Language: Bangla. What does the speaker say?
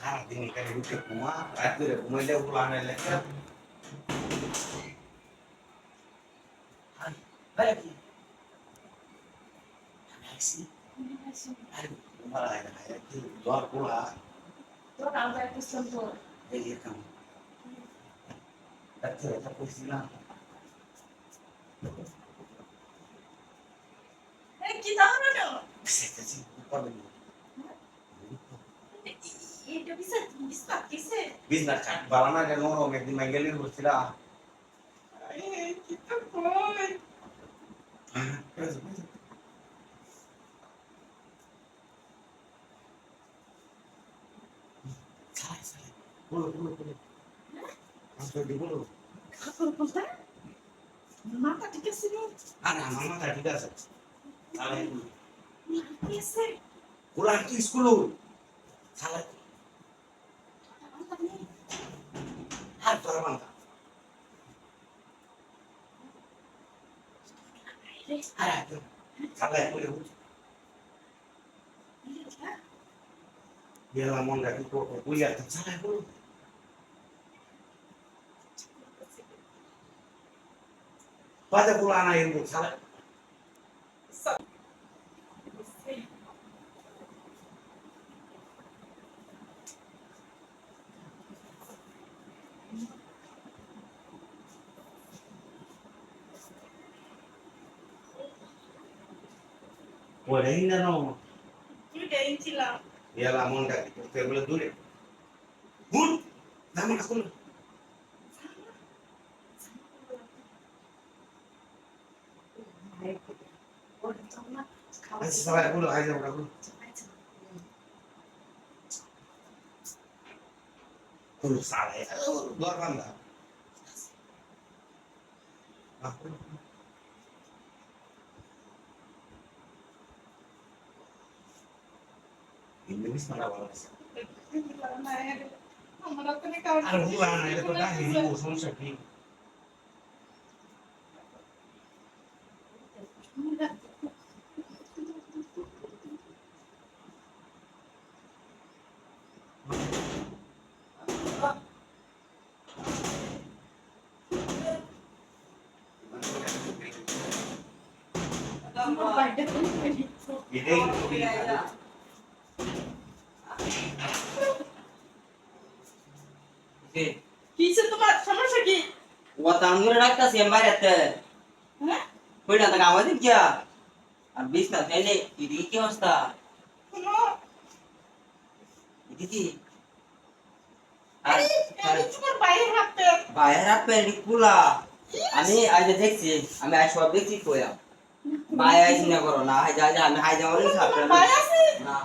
সারাদিন এখানে উঠে ঘুমা রাত করে ঘুমাইলে ওগুলো আনাই লেখা জ্বর পোড়া এই এরকম ডাক্তার করছি না কি তাহলে না সেটাছি করবেন এটা বিস্তার কিসে বিজনেস কাট বালানা কেন একদিন মাইগেলি হচ্ছিল কি তো কই বলো বলো বলো বলো খাবার বলতে মাথা ঠিক আছে রে আরে আমার মাথা ঠিক আছে তাহলে কি আছে ওরা কি স্কুল সালা আর তোর মাথা আরে সালা বলে বিয়ালা মন রাখি তো ওই আর সালা বলো বাজে বলা না এর সালা ওরেই না নো তুই টেনছিলাম বিয়ালা মন রাখি তো বলে দূরে ভুল দাম আসল আচ্ছা সবাই বলো আই যাও বলো বলো সালা দর বান্দা ইংলিশ মারা ভালো আছে আমরা তো কাউকে আর বলা না এটা তো ডাহি দিব সমস্যা কি এটাই কিসে তোমার সমস্যা কি ও তান্দুরে রাখতাছি আমি বাইরেতে হ্যাঁ কইনা তো আওয়াজ দিয়া আর বিছনা ফেলে ইদি কি অবস্থা শুনো ইদি কি আরে এই তোমার বাইরে হাঁটতে বাইরে রাখবে কুলা আমি আজ দেখছি আমি আজ সব দেখছি কইয়া ভাই আইছি না করো না হাই যা আমি হাই যাওয়ার সাথে বাইরে আছে না